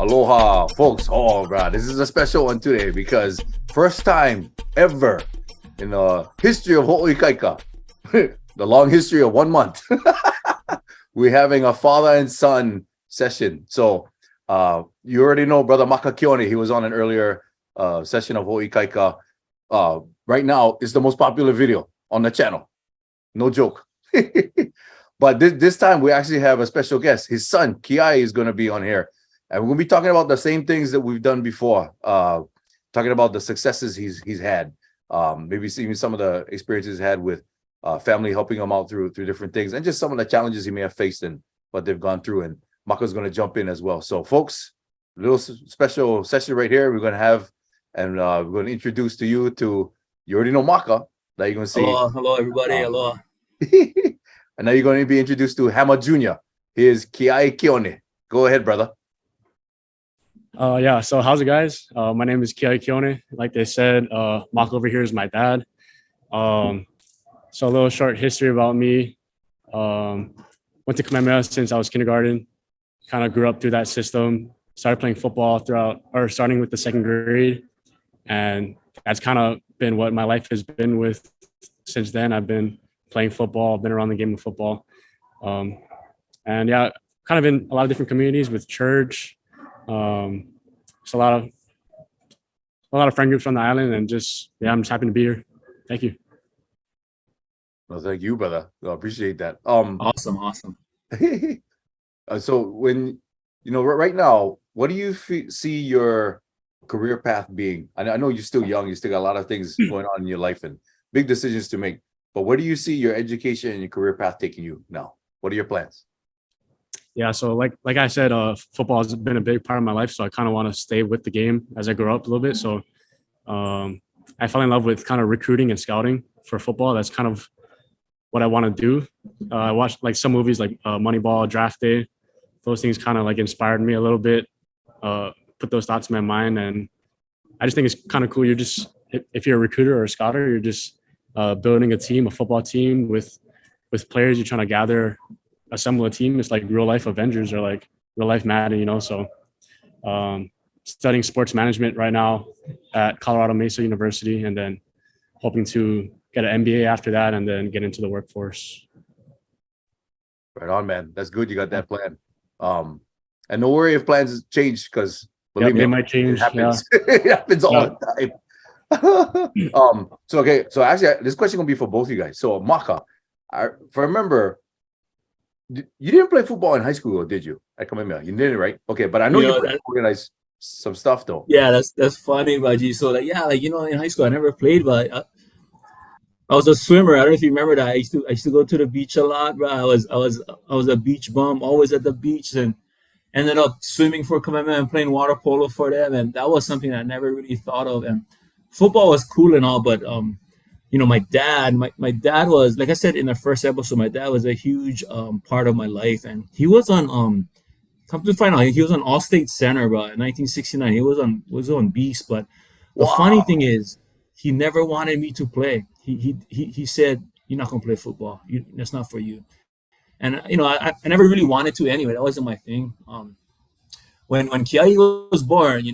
Aloha, folks. Oh, bro, this is a special one today because first time ever in the history of Ho'oikaika, the long history of 1 month, we're having a father and son session. So you already know Brother Maka Keone. He was on an earlier session of Ho'oikaika. Right now, it's the most popular video on the channel. No joke. But this time, we actually have a special guest. His son, Keone, is going to be on here. And we're going to be talking about the same things that we've done before. Talking about the successes he's had. Maybe even some of the experiences he's had with family helping him out through different things. And just some of the challenges he may have faced and what they've gone through. And Maka's going to jump in as well. So, folks, a little special session right here we're going to have. And we're going to introduce to you you already know Maka. That you're going to see. Hello, everybody. Hello. And now you're going to be introduced to Hama Jr. He is Keone. Go ahead, brother. So how's it, guys? My name is Keone. Like they said, Maka over here is my dad. So a little short history about me. Went to Kamehameha since I was kindergarten. Kind of grew up through that system. Started playing football starting with the second grade. And that's kind of been what my life has been with since then. I've been playing football. I've been around the game of football. And yeah, kind of in a lot of different communities with church. It's a lot of friend groups on the island, and I'm just happy to be here. Thank you. Well, thank you, brother. I appreciate that. Awesome. So when right now, what do you see your career path being? I know you're still young. You still got a lot of things going on in your life and big decisions to make. But where do you see your education and your career path taking you now? What are your plans? Yeah, so like I said, football has been a big part of my life, so I kind of want to stay with the game as I grow up a little bit. So I fell in love with kind of recruiting and scouting for football. That's kind of what I want to do. I watched like some movies like Moneyball, Draft Day. Those things kind of like inspired me a little bit, put those thoughts in my mind. And I just think it's kind of cool. You're just, if you're a recruiter or a scouter, you're just building a football team with players. You're trying to assemble a team. It's like real life Avengers or like real life Madden, So studying sports management right now at Colorado Mesa University, and then hoping to get an MBA after that and then get into the workforce. Right on, man. That's good. You got that plan. And no worry if plans change, because believe me, they might change. It happens. Yeah. It happens all the time. So actually, this question gonna be for both of you guys. So Maka, if I remember, you didn't play football in high school, or did you? At Kamehameha, you didn't, right? Okay, but I know you organized some stuff though. Yeah, that's funny, Baji. So in high school I never played, but I was a swimmer. I don't know if you remember that. I used to go to the beach a lot, bro. I was a beach bum, always at the beach, and ended up swimming for Kamehameha and playing water polo for them, and that was something I never really thought of. And football was cool and all, but my dad was, like I said in the first episode, my dad was a huge part of my life, and he was on come to find out, he was on All-State Center, bro, in 1969. He was on Beast, but the funny thing is, he never wanted me to play. He said, "You're not gonna play football. That's not for you." And I never really wanted to anyway. That wasn't my thing. When Keone was born, it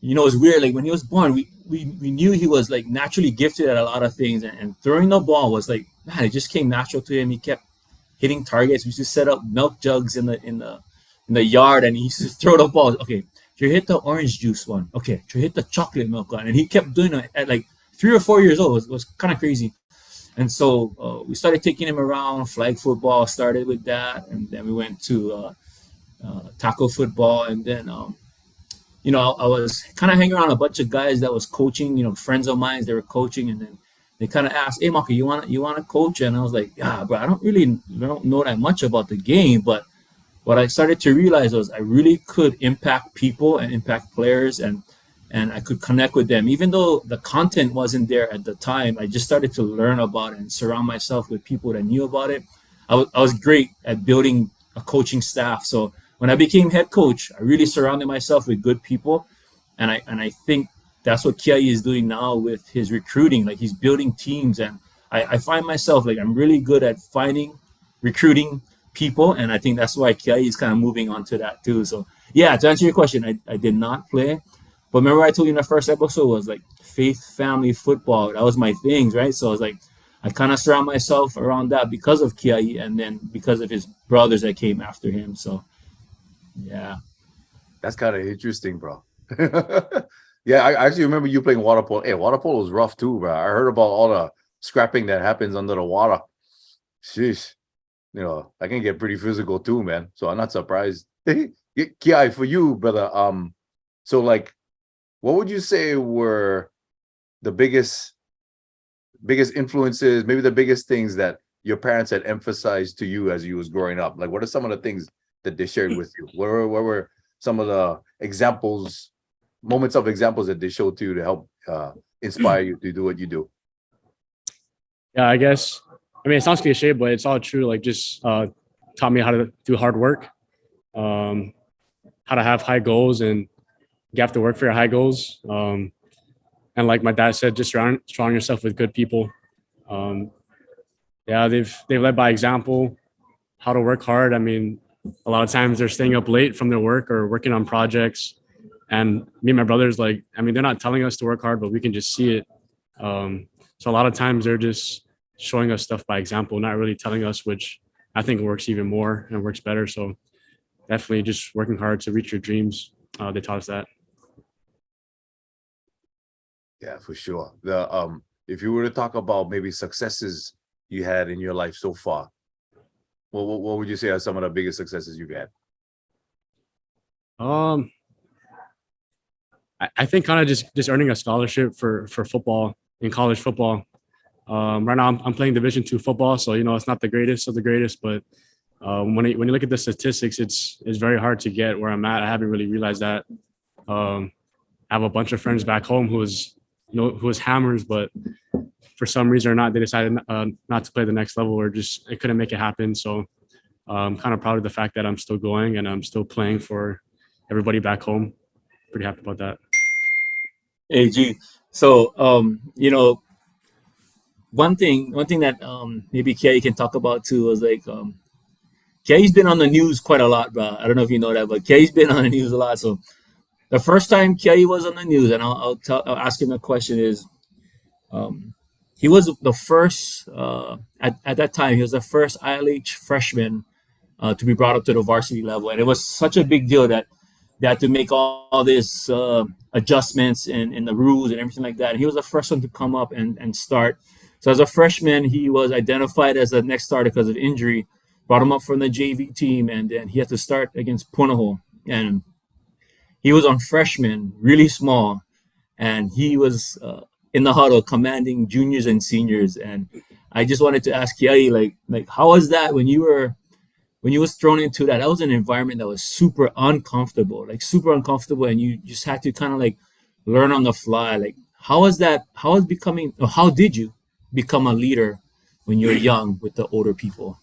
was weird. Like when he was born, we knew he was like naturally gifted at a lot of things, and throwing the ball was like, man, it just came natural to him. He kept hitting targets. We used to set up milk jugs in the yard, and he used to throw the ball. Okay, you hit the orange juice one. Okay, you hit the chocolate milk one, and he kept doing it at like 3 or 4 years old. It was kind of crazy. And so we started taking him around. Flag football started with that, and then we went to tackle football, and then I was kind of hanging around a bunch of guys that was coaching, friends of mine. They were coaching, and then they kind of asked, "Hey, Maka, you want to coach?" And I was like, "Yeah, but I don't know that much about the game." But what I started to realize was I really could impact people and impact players, and I could connect with them. Even though the content wasn't there at the time, I just started to learn about it and surround myself with people that knew about it. I was great at building a coaching staff. So when I became head coach, I really surrounded myself with good people. And I think that's what Keone is doing now with his recruiting. Like, he's building teams. And I find myself, like, I'm really good at finding, recruiting, people, and I think that's why Keone is kind of moving on to that too. So yeah, to answer your question, I did not play, but remember I told you in the first episode was like faith, family, football. That was my things, right? So I was like, I kind of surround myself around that because of Keone, and then because of his brothers that came after him. So yeah. That's kind of interesting, bro. Yeah, I actually remember you playing water polo. Hey, water polo was rough too, bro. I heard about all the scrapping that happens under the water. Sheesh. You know, I can get pretty physical too, man. So I'm not surprised. Kiai, for you, brother. So like, what would you say were the biggest influences, maybe the biggest things that your parents had emphasized to you as you was growing up? Like, what are some of the things that they shared with you? What were some of the examples, moments of examples that they showed to you to help inspire you to do what you do? Yeah, I guess. I mean, it sounds cliche, but it's all true. Like, just taught me how to do hard work, how to have high goals, and you have to work for your high goals. And like my dad said, just surround yourself with good people. Yeah, they've led by example, how to work hard. I mean, a lot of times they're staying up late from their work or working on projects. And me and my brothers, like, I mean, they're not telling us to work hard, but we can just see it. So a lot of times they're just showing us stuff by example, not really telling us, which I think works even more and works better. So definitely just working hard to reach your dreams. They taught us that. Yeah, for sure. The if you were to talk about maybe successes you had in your life so far, what would you say are some of the biggest successes you've had? I think kind of just earning a scholarship for football in college football. Right now I'm playing Division II football, so it's not the greatest of the greatest, but when you look at the statistics, it's very hard to get where I'm at. I haven't really realized that. I have a bunch of friends back home who was hammers, but for some reason or not, they decided not to play the next level, or just it couldn't make it happen. So I'm kind of proud of the fact that I'm still going and I'm still playing for everybody back home. Pretty happy about that. Hey, G. So, one thing that maybe Kay can talk about too was like Kay's been on the news quite a lot, bro. I don't know if you know that, but Kay's been on the news a lot. So the first time Kay was on the news, and I'll ask him a question is, he was the first at that time. He was the first ILH freshman to be brought up to the varsity level, and it was such a big deal that they had to make all these adjustments in the rules and everything like that. And he was the first one to come up and start. So as a freshman, he was identified as the next starter because of injury. Brought him up from the JV team, and then he had to start against Punahou. And he was on freshman, really small, and he was in the huddle commanding juniors and seniors. And I just wanted to ask Kiai, like how was that when you was thrown into that? That was an environment that was super uncomfortable, and you just had to kind of like learn on the fly. Like how was that? How did you become a leader when you're young with the older people?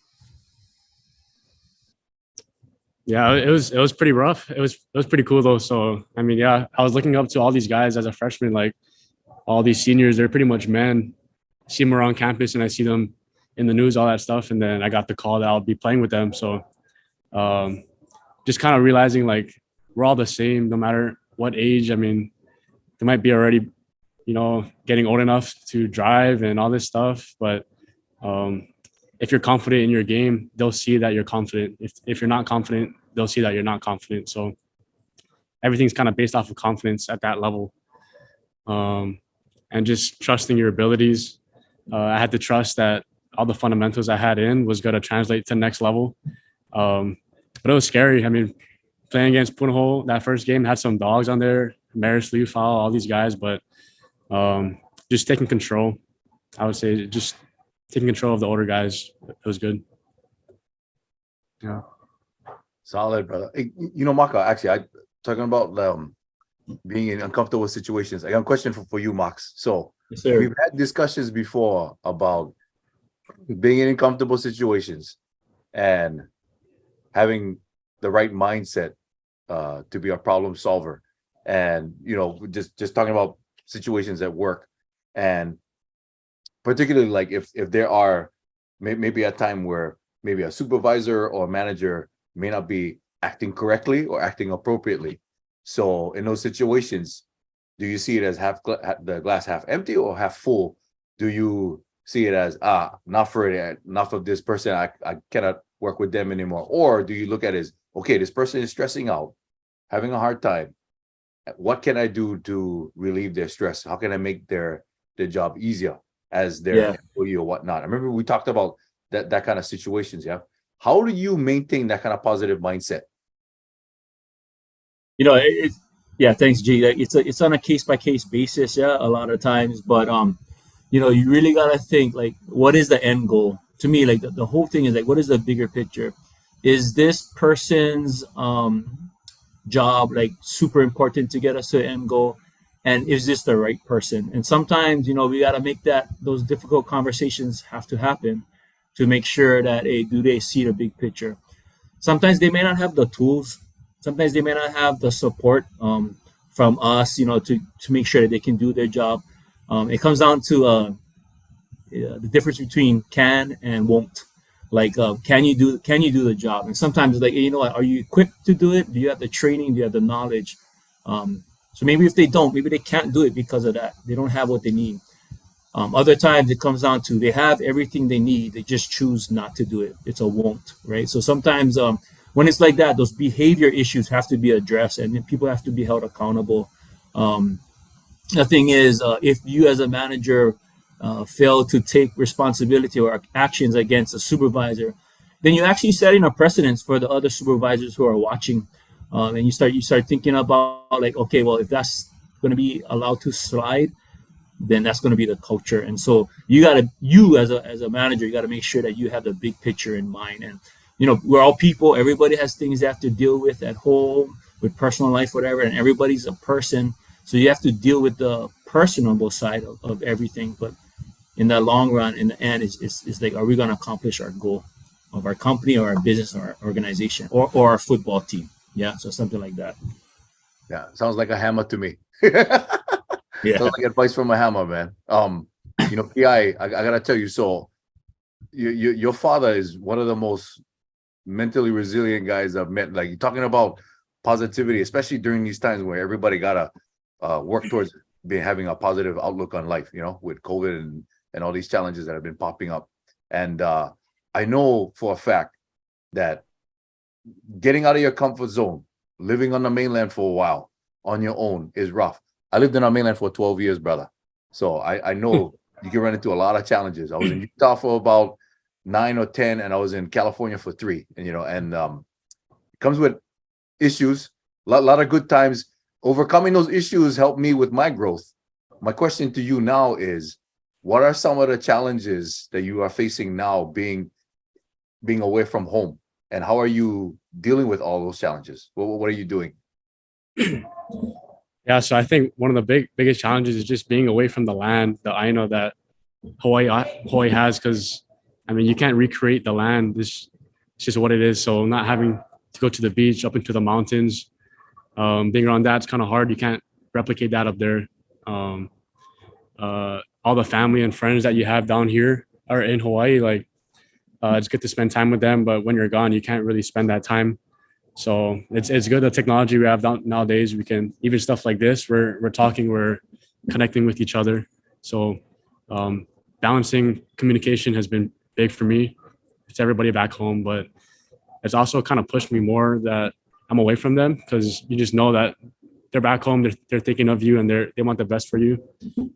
Yeah, it was pretty rough. It was pretty cool though. So I mean, yeah, I was looking up to all these guys as a freshman, like all these seniors. They're pretty much men. I see them around campus, and I see them in the news, all that stuff. And then I got the call that I'll be playing with them. So just kind of realizing like we're all the same, no matter what age. I mean, they might be already, getting old enough to drive and all this stuff, but if you're confident in your game, they'll see that you're confident. If you're not confident, they'll see that you're not confident. So everything's kind of based off of confidence at that level, and just trusting your abilities. I had to trust that all the fundamentals I had in was going to translate to the next level. But it was scary. I mean, playing against Punahou, that first game had some dogs on there, Maris Liu, Foul, all these guys, but just taking control. I would say just taking control of the older guys. It was good. Yeah. Solid, brother. Hey, Maka, actually, I talking about being in uncomfortable situations. I got a question for you, Max. So Yes, sir. we've had discussions before about being in uncomfortable situations and having the right mindset to be a problem solver, and just talking about situations at work, and particularly like if there are maybe a time where maybe a supervisor or a manager may not be acting correctly or acting appropriately. So in those situations, do you see it as the glass half empty or half full? Do you see it as enough of this person, I cannot work with them anymore? Or do you look at it as, okay, this person is stressing out, having a hard time. What can I do to relieve their stress? How can I make their job easier as their employee or whatnot? I remember we talked about that kind of situations. Yeah. How do you maintain that kind of positive mindset? You know, yeah, thanks, G. It's on a case by case basis, yeah, a lot of times. But you know, you really gotta think like, what is the end goal? To me, like the whole thing is like, what is the bigger picture? Is this person's job like super important to get us to the end goal? And is this the right person? And sometimes, you know, we gotta make those difficult conversations have to happen to make sure that, hey, do they see the big picture? Sometimes they may not have the tools. Sometimes they may not have the support from us, you know, to make sure that they can do their job. It comes down to the difference between can and won't. Like, can you do the job? And sometimes it's like, you know what, are you equipped to do it? Do you have the training? Do you have the knowledge? So maybe if they don't, maybe they can't do it because of that. They don't have what they need. Other times it comes down to they have everything they need. They just choose not to do it. It's a won't, right? So sometimes when it's like that, those behavior issues have to be addressed and then people have to be held accountable. The thing is, if you as a manager fail to take responsibility or actions against a supervisor, then you're actually setting a precedence for the other supervisors who are watching. And you start thinking about like, okay, well, if that's going to be allowed to slide, then that's going to be the culture. And so you as a manager, you got to make sure that you have the big picture in mind. And you know, we're all people. Everybody has things they have to deal with at home, with personal life, whatever. And everybody's a person, so you have to deal with the personable side of everything. But in the long run, in the end, it's like, are we going to accomplish our goal of our company or our business or our organization or our football team? Yeah, so something like that. Yeah, sounds like a hammer to me. Yeah. Sounds like advice from a hammer, man. You know, PI, I gotta tell you, so your father is one of the most mentally resilient guys I've met. Like, you're talking about positivity, especially during these times where everybody gotta work towards having a positive outlook on life, you know, with COVID and all these challenges that have been popping up. And I know for a fact that getting out of your comfort zone, living on the mainland for a while on your own is rough. I lived in our mainland for 12 years, brother. So I know you can run into a lot of challenges. I was in Utah for about 9 or 10, and I was in California for 3. And you know, and it comes with issues, a lot of good times. Overcoming those issues helped me with my growth. My question to you now is, what are some of the challenges that you are facing now being away from home? And how are you dealing with all those challenges? What are you doing? Yeah, so I think one of the biggest challenges is just being away from the land, the aina that Hawaii has, because I mean, you can't recreate the land. It's just what it is. So not having to go to the beach, up into the mountains, being around that's kind of hard. You can't replicate that up there. All the family and friends that you have down here are in Hawaii. Like, it's good to spend time with them, but when you're gone, you can't really spend that time. So it's good, the technology we have nowadays. We can, even stuff like this, we're talking, we're connecting with each other. So balancing communication has been big for me. It's everybody back home, but it's also kind of pushed me more that I'm away from them, because you just know that they're back home, they're thinking of you, and they want the best for you,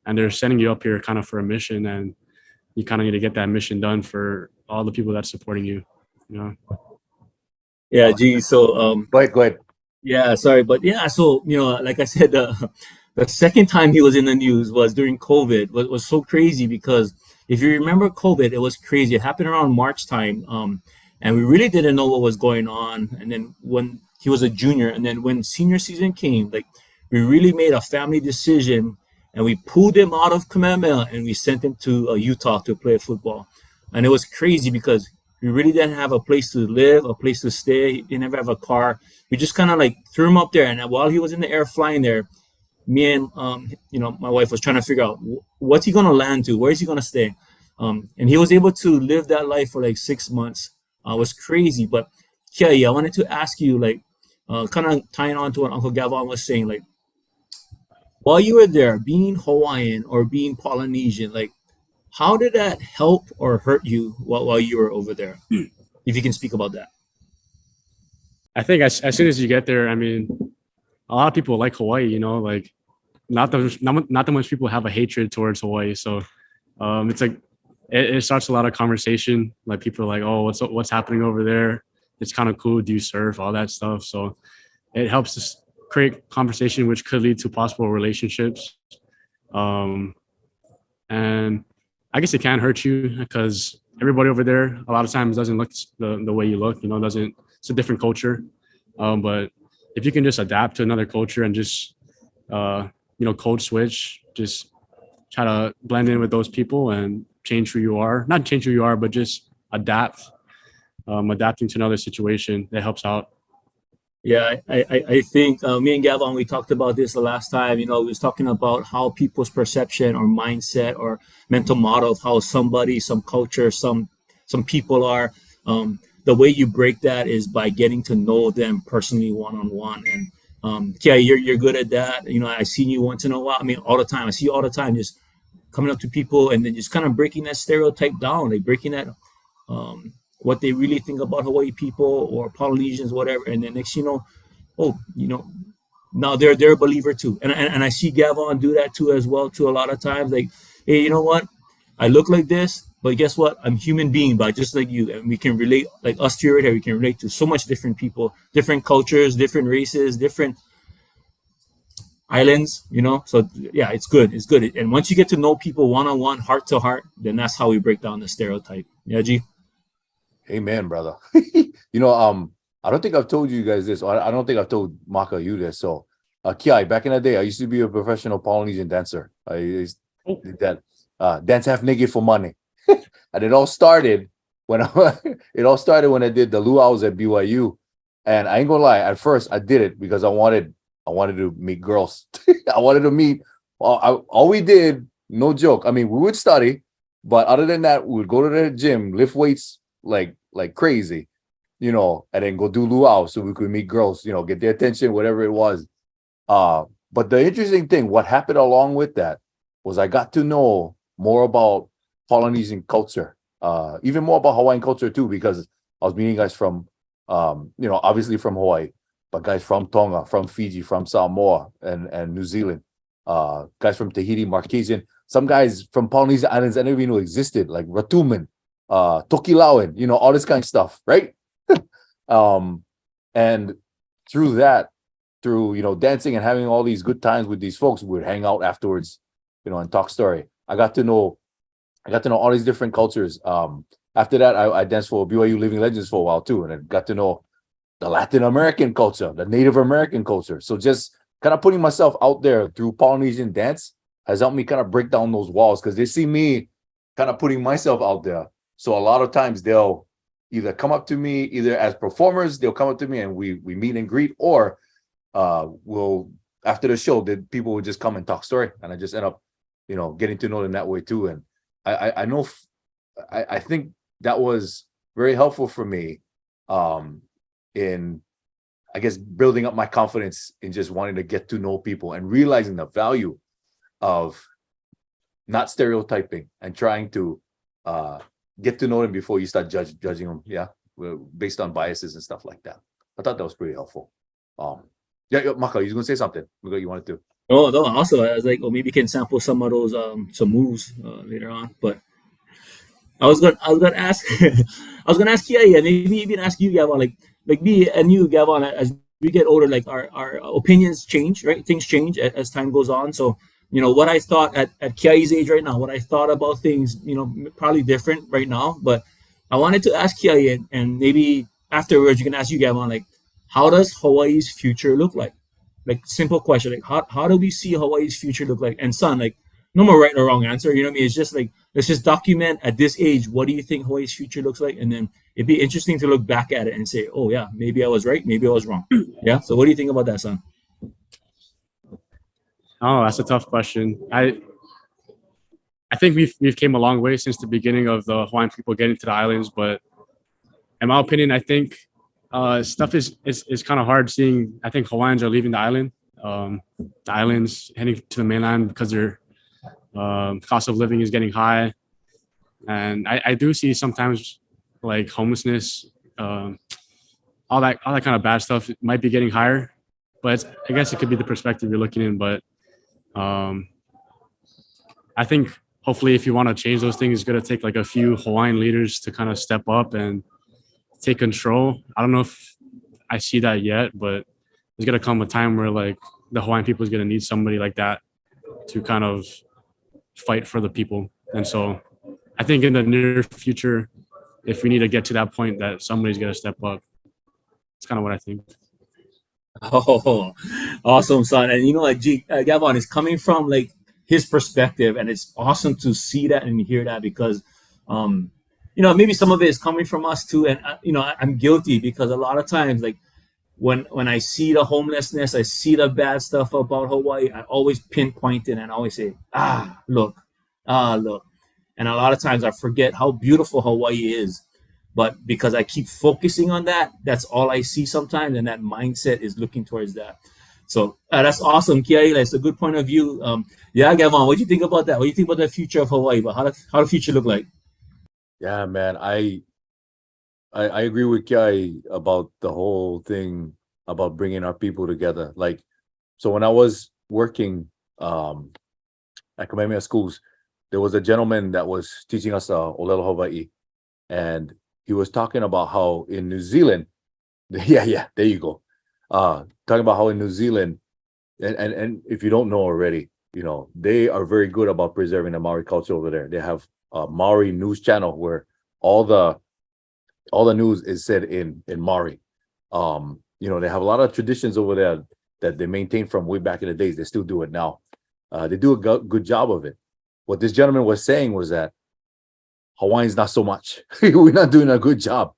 and they're sending you up here kind of for a mission, and you kind of need to get that mission done for all the people that's supporting you, you know? Yeah, gee. So Go ahead. yeah, sorry, but yeah, so you know, like I said, the second time he was in the news was during COVID. Was so crazy because if you remember COVID, it was crazy. It happened around March time, and we really didn't know what was going on. And then when he was a junior, and then when senior season came, like we really made a family decision, and we pulled him out of Kamehameha and we sent him to Utah to play football. And it was crazy because we really didn't have a place to live, a place to stay. He never have a car. We just kind of like threw him up there. And while he was in the air flying there, me and you know, my wife was trying to figure out what's he gonna land to, where is he gonna stay, and he was able to live that life for like 6 months. was crazy. But Kia, I wanted to ask you, like, kind of tying on to what Uncle Gavon was saying, like, while you were there, being Hawaiian or being Polynesian, like, how did that help or hurt you while you were over there? If you can speak about that. I think as soon as you get there, I mean, a lot of people like Hawaii, like not that much people have a hatred towards Hawaii. So it's like it starts a lot of conversation. Like people are like, oh, what's happening over there? It's kind of cool. Do you surf? All that stuff. So it helps us create conversation, which could lead to possible relationships. And I guess it can hurt you because everybody over there a lot of times doesn't look the way you look. It's a different culture. But if you can just adapt to another culture and just code switch, just try to blend in with those people and change who you are. Not change who you are, but just adapting to another situation that helps out. Yeah, I think me and Gavon, we talked about this the last time. We was talking about how people's perception or mindset or mental model of how somebody, some culture, some people are. The way you break that is by getting to know them personally, one-on-one. And yeah, you're good at that. I seen you once in a while. I mean, all the time. I see you all the time, just coming up to people and then just kind of breaking that stereotype down, like breaking that what they really think about Hawaii people or Polynesians, whatever. And then next, now they're a believer too. And I see Gavon do that too as well too a lot of times. Like, hey, you know what? I look like this, but guess what? I'm a human being, but just like you. And we can relate, like us here, we can relate to so much different people, different cultures, different races, different islands, So yeah, it's good. It's good. And once you get to know people one-on-one, heart to heart, then that's how we break down the stereotype. Yeah, G? Amen, brother. I don't think I've told you guys this, or I don't think I've told Maka you this. So, Kiai, back in the day, I used to be a professional Polynesian dancer. I used did that dance half naked for money, and it all started when I did the luau's at BYU. And I ain't gonna lie, at first I did it because I wanted to meet girls. I wanted to meet. All we did, no joke. I mean, we would study, but other than that, we would go to the gym, lift weights like crazy, and then go do luau so we could meet girls, get their attention, whatever it was. But the interesting thing, what happened along with that was I got to know more about Polynesian culture, even more about Hawaiian culture too, because I was meeting guys from, obviously from Hawaii, but guys from Tonga, from Fiji, from Samoa and New Zealand, guys from Tahiti, Marquesian, some guys from Polynesian islands I never even knew existed, like Ratuman, Tokelauan, all this kind of stuff, right? And through dancing and having all these good times with these folks, we would hang out afterwards, and talk story. I got to know all these different cultures. After that, I danced for BYU Living Legends for a while too, and I got to know the Latin American culture, the Native American culture. So just kind of putting myself out there through Polynesian dance has helped me kind of break down those walls, because they see me kind of putting myself out there. So a lot of times they'll either come up to me, either as performers, they'll come up to me and we meet and greet, or we'll, after the show, people will just come and talk story, and I just end up, getting to know them that way too. And I think that was very helpful for me in, I guess, building up my confidence in just wanting to get to know people and realizing the value of not stereotyping and trying to get to know them before you start judging them, based on biases and stuff like that. I thought that was pretty helpful. Maka, you was gonna say something? You wanted to? Oh no! Also, I was like, maybe you can sample some of those some moves later on. But I was gonna ask, I was gonna ask Kia, maybe even ask you, Gavon, like me and you, Gavon, as we get older, like our opinions change, right? Things change as time goes on. So what I thought at Kiai's age right now, what I thought about things, probably different right now. But I wanted to ask Kiai, and maybe afterwards you can ask you, Gavon, like, how does Hawaii's future look like? Like, simple question, like how do we see Hawaii's future look like? And son, like, no more right or wrong answer. You know what I mean? It's just like, let's just document at this age, what do you think Hawaii's future looks like? And then it'd be interesting to look back at it and say, oh yeah, maybe I was right, maybe I was wrong. Yeah. So what do you think about that, son? Oh, that's a tough question. I think we've came a long way since the beginning of the Hawaiian people getting to the islands, but in my opinion, I think stuff is kind of hard seeing. I think Hawaiians are leaving the island. The islands heading to the mainland because their cost of living is getting high, and I do see sometimes like homelessness, all that kind of bad stuff might be getting higher. But I guess it could be the perspective you're looking in. But I think hopefully, if you want to change those things, it's going to take like a few Hawaiian leaders to kind of step up and take control. I don't know if I see that yet, but there's going to come a time where like the Hawaiian people is going to need somebody like that to kind of fight for the people. And so I think in the near future, if we need to get to that point, that somebody's going to step up. It's kind of what I think. Oh, awesome, son. And like Gavon is coming from like his perspective, and it's awesome to see that and hear that because, maybe some of it is coming from us too. And I'm guilty because a lot of times, like when I see the homelessness, I see the bad stuff about Hawaii, I always pinpoint it and I always say, look. And a lot of times I forget how beautiful Hawaii is. But because I keep focusing on that, that's all I see sometimes. And that mindset is looking towards that. So that's awesome, Kiai. That's a good point of view. Gavon, what do you think about that? What do you think about the future of Hawaii? But how the future look like? Yeah, man. I agree with Kiai about the whole thing about bringing our people together. Like, so when I was working at Kamehameha schools, there was a gentleman that was teaching us Olelo Hawaii. And he was talking about how in New Zealand, there you go. Talking about how in New Zealand, and if you don't know already, they are very good about preserving the Maori culture over there. They have a Maori news channel where all the news is said in Maori. They have a lot of traditions over there that they maintain from way back in the days. They still do it now. They do a good job of it. What this gentleman was saying was that Hawaiians not so much. We're not doing a good job.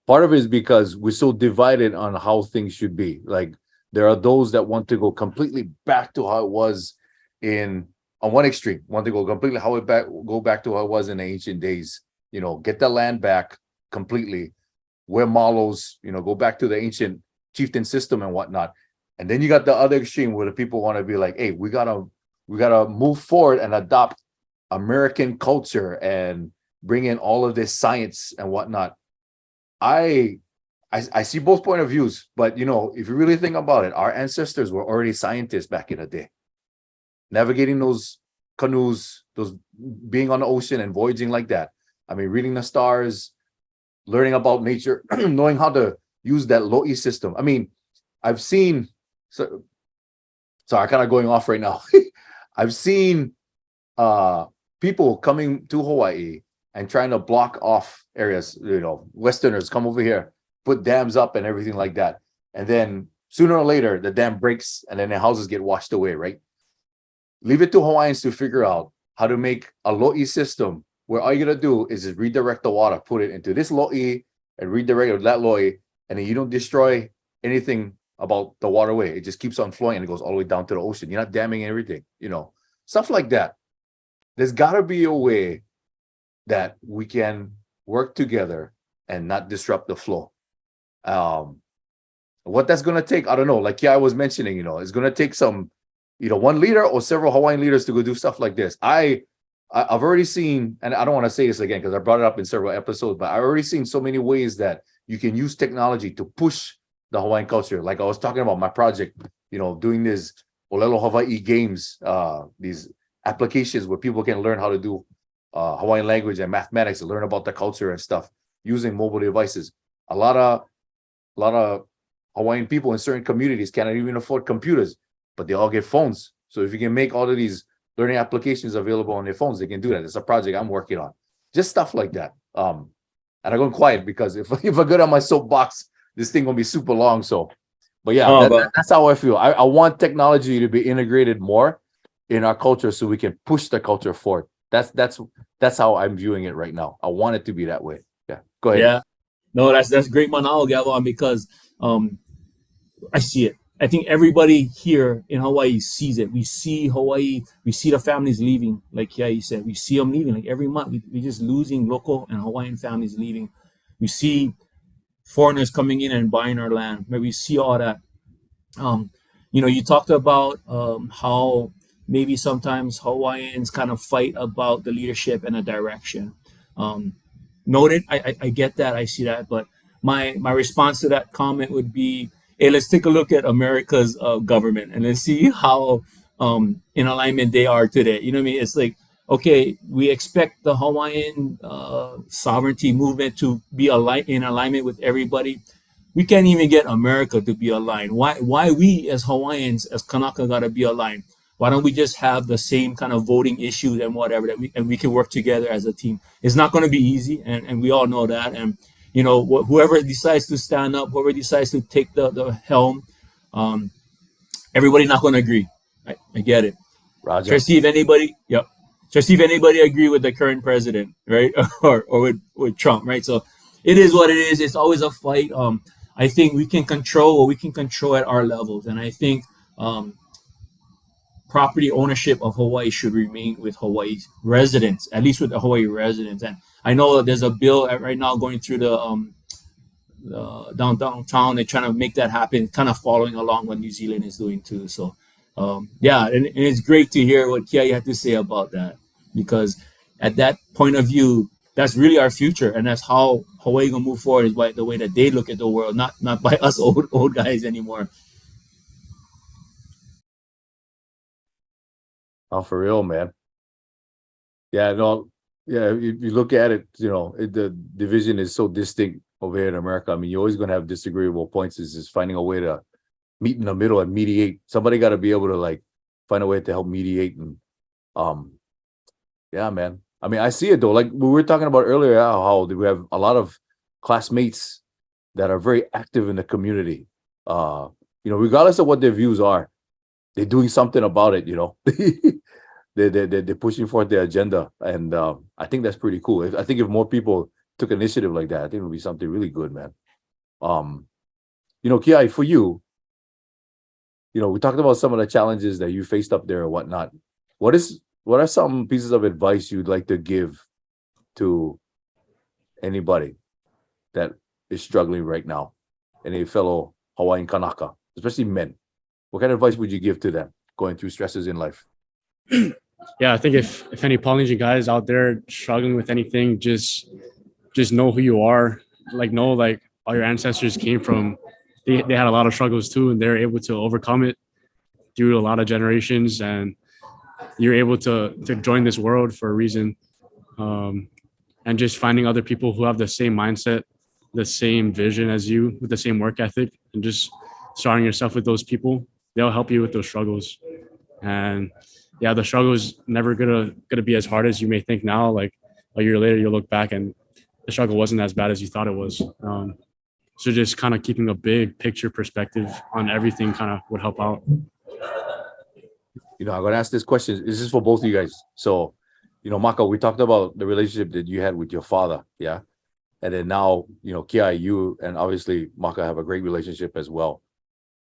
Part of it is because we're so divided on how things should be. Like there are those that want to go completely back to how it was on one extreme, want to go completely go back to how it was in the ancient days. Get the land back completely, wear malos, go back to the ancient chieftain system and whatnot. And then you got the other extreme where the people want to be like, hey, we gotta move forward and adopt American culture and bring in all of this science and whatnot. I see both point of views, but if you really think about it, our ancestors were already scientists back in the day, navigating those canoes, those being on the ocean and voyaging like that. I mean, reading the stars, learning about nature, knowing how to use that lo'i system. I mean, I've seen. Sorry, kind of going off right now. I've seen people coming to Hawaii and trying to block off areas, Westerners come over here, put dams up and everything like that. And then sooner or later, the dam breaks and then the houses get washed away, right? Leave it to Hawaiians to figure out how to make a lo'i system where all you got to do is just redirect the water, put it into this lo'i and redirect that lo'i, and then you don't destroy anything about the waterway. It just keeps on flowing and it goes all the way down to the ocean. You're not damming everything, stuff like that. There's got to be a way that we can work together and not disrupt the flow. What that's going to take, I don't know. Like I was mentioning, it's going to take some, one leader or several Hawaiian leaders to go do stuff like this. I've already seen, and I don't want to say this again because I brought it up in several episodes, but I've already seen so many ways that you can use technology to push the Hawaiian culture. Like I was talking about my project, doing this Olelo Hawaii games, these applications where people can learn how to do Hawaiian language and mathematics and learn about the culture and stuff using mobile devices. A lot of Hawaiian people in certain communities cannot even afford computers, but they all get phones. So if you can make all of these learning applications available on their phones, they can do that. It's a project I'm working on. Just stuff like that. And I'm going quiet because if I go on my soapbox, this thing will be super long. So, but yeah, that's how I feel. I want technology to be integrated more in our culture so we can push the culture forward. That's how I'm viewing it right now. I want it to be that way. Yeah, go ahead. Yeah, no, that's great, Manao, Gavon, because I see it. I think everybody here in Hawaii sees it. We see Hawaii. We see the families leaving, like you said. We see them leaving like every month. We're just losing local and Hawaiian families leaving. We see foreigners coming in and buying our land. Where we see all that. You talked about how maybe sometimes Hawaiians kind of fight about the leadership and the direction. Um, Noted. I get that. I see that. But my response to that comment would be, hey, let's take a look at America's government and let's see how in alignment they are today. You know what I mean? It's like, okay, we expect the Hawaiian sovereignty movement to be in alignment with everybody. We can't even get America to be aligned. Why we as Hawaiians, as Kanaka, gotta be aligned? Why don't we just have the same kind of voting issues and whatever and we can work together as a team? It's not going to be easy, and we all know that. And whoever decides to stand up, whoever decides to take the helm, everybody not going to agree. I get it. Roger. Try to see if anybody, yep. Try to see if anybody agree with the current president, right, or with Trump, right? So it is what it is. It's always a fight. I think we can control what we can control at our levels, and I think property ownership of Hawaii should remain with Hawaii residents, at least with the Hawaii residents. And I know that there's a bill right now going through the downtown. They're trying to make that happen, kind of following along what New Zealand is doing too. So, yeah, and it's great to hear what Keone had to say about that, because at that point of view, that's really our future, and that's how Hawaii gonna move forward, is by the way that they look at the world, not by us old guys anymore. Oh, for real, man. Yeah, no, yeah. If you look at it, the division is so distinct over here in America. I mean, you're always going to have disagreeable points. Is just finding a way to meet in the middle and mediate. Somebody got to be able to like find a way to help mediate. And yeah, man. I mean, I see it though. Like we were talking about earlier, how we have a lot of classmates that are very active in the community. Regardless of what their views are, they're doing something about it. They're pushing forth their agenda, and I think that's pretty cool. I think if more people took initiative like that, I think it would be something really good, man. Kiai, for you, we talked about some of the challenges that you faced up there and whatnot. What are some pieces of advice you'd like to give to anybody that is struggling right now, any fellow Hawaiian Kanaka, especially men? What kind of advice would you give to them going through stresses in life? Yeah, I think if any Polynesian guys out there struggling with anything, just know who you are. Know all your ancestors came from. They had a lot of struggles too, and they're able to overcome it through a lot of generations. And you're able to join this world for a reason. And just finding other people who have the same mindset, the same vision as you, with the same work ethic, and just surrounding yourself with those people. They'll help you with those struggles. And yeah, the struggle is never gonna be as hard as you may think now. Like a year later, you'll look back and the struggle wasn't as bad as you thought it was. So just kind of keeping a big picture perspective on everything kind of would help out. I'm gonna ask this question. This is for both of you guys. So, Maka, we talked about the relationship that you had with your father, yeah, and then now, Kiai, you and obviously Maka have a great relationship as well.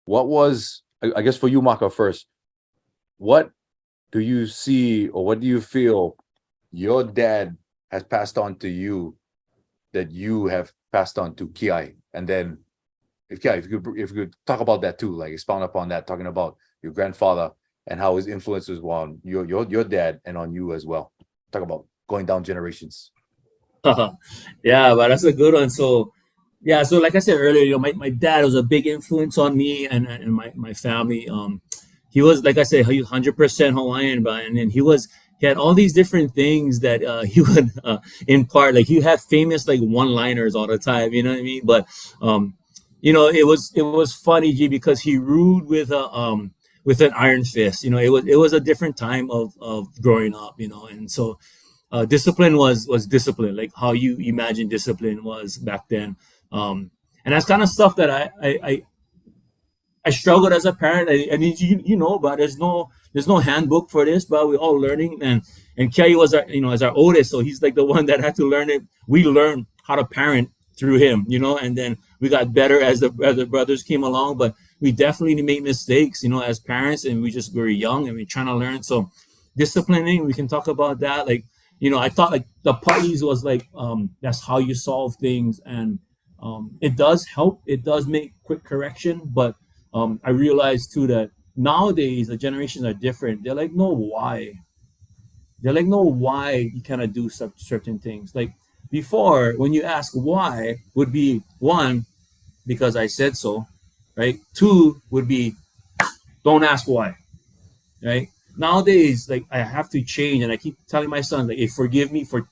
What was, I guess, for you, Maka, first? What do you see, or what do you feel your dad has passed on to you that you have passed on to Kiai? And then, if you could talk about that too, like expound upon that, talking about your grandfather and how his influence was on your dad and on you as well. Talk about going down generations. Yeah, but that's a good one. So, yeah, so like I said earlier, my dad was a big influence on me and my family. He was, like I said, he was 100% Hawaiian, but and then he had all these different things that he would impart. Like he had famous like one-liners all the time, you know what I mean? But it was funny, G, because he ruled with an iron fist. It was a different time of growing up, and so discipline was discipline, like how you imagine discipline was back then. And that's kind of stuff that I struggled as a parent. But there's no handbook for this, but we're all learning. And Kerry was as our oldest, so he's like the one that had to learn it. We learned how to parent through him, and then we got better as the brothers came along. But we definitely made mistakes, as parents, and we just were young and we're trying to learn. So disciplining, we can talk about that. Like, I thought like the parties was like that's how you solve things, and It does help. It does make quick correction, but I realize too that nowadays the generations are different. They're like, no, why? They're like, no, why you cannot do certain things. Like before, when you ask why, would be one, because I said so, right? Two would be, don't ask why, right? Nowadays, like I have to change, and I keep telling my son, like, hey, forgive me for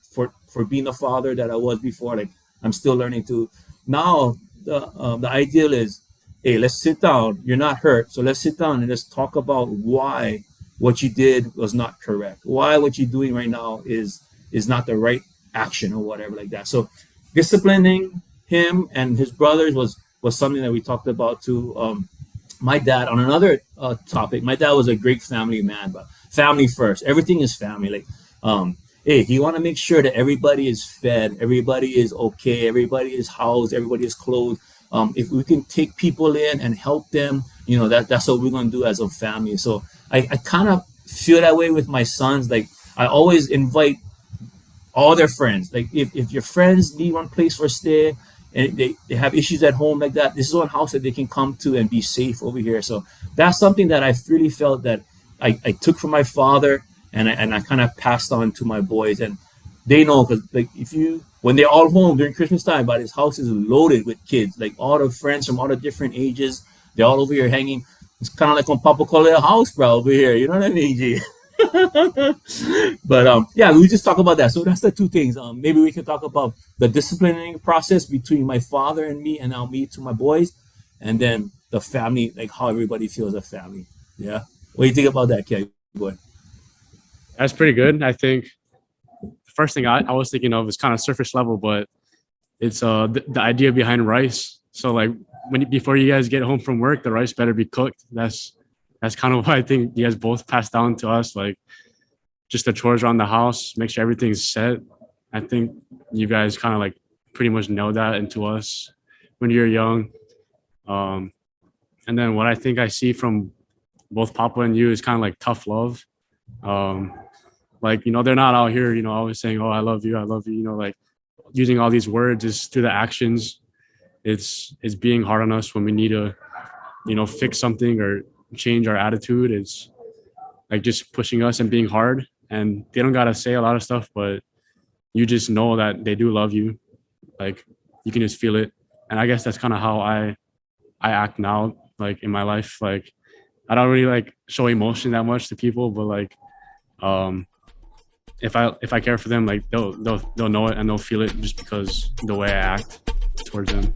being the father that I was before. Like I'm still learning to. Now the ideal is, hey, let's sit down. You're not hurt, so let's sit down and let's talk about why what you did was not correct. Why what you're doing right now is not the right action or whatever like that. So disciplining him and his brothers was something that we talked about too. My dad, on another topic, my dad was a great family man, but family first. Everything is family. Like, hey, you want to make sure that everybody is fed, everybody is okay, everybody is housed, everybody is clothed. If we can take people in and help them, that's what we're going to do as a family. So I kind of feel that way with my sons. Like, I always invite all their friends. Like, if your friends need one place for stay, and they have issues at home like that, this is one house that they can come to and be safe over here. So that's something that I really felt that I took from my father, and I kind of passed on to my boys. And they know, because like when they're all home during Christmas time, but his house is loaded with kids, like all the friends from all the different ages, they're all over here hanging. It's kind of like when Papa called it a house, bro, over here. You know what I mean, G? But yeah, we just talk about that. So that's the two things. Maybe we can talk about the disciplining process between my father and me, and now me to my boys, and then the family, like how everybody feels a family. Yeah. What do you think about that, Keone? Boy? That's pretty good. I think the first thing I was thinking of is kind of surface level, but it's the idea behind rice. So like before you guys get home from work, the rice better be cooked. That's kind of what I think you guys both passed down to us, like just the chores around the house, make sure everything's set. I think you guys kind of like pretty much know that into us when you're young. And then what I think I see from both Papa and you is kind of like tough love. Like, they're not out here, always saying, oh, I love you, like using all these words. Is through the actions. It's being hard on us when we need to, fix something or change our attitude. It's like just pushing us and being hard, and they don't gotta say a lot of stuff, but you just know that they do love you. Like you can just feel it. And I guess that's kind of how I act now, like in my life. Like I don't really like show emotion that much to people, but like if I care for them, like they'll know it and they'll feel it just because the way I act towards them.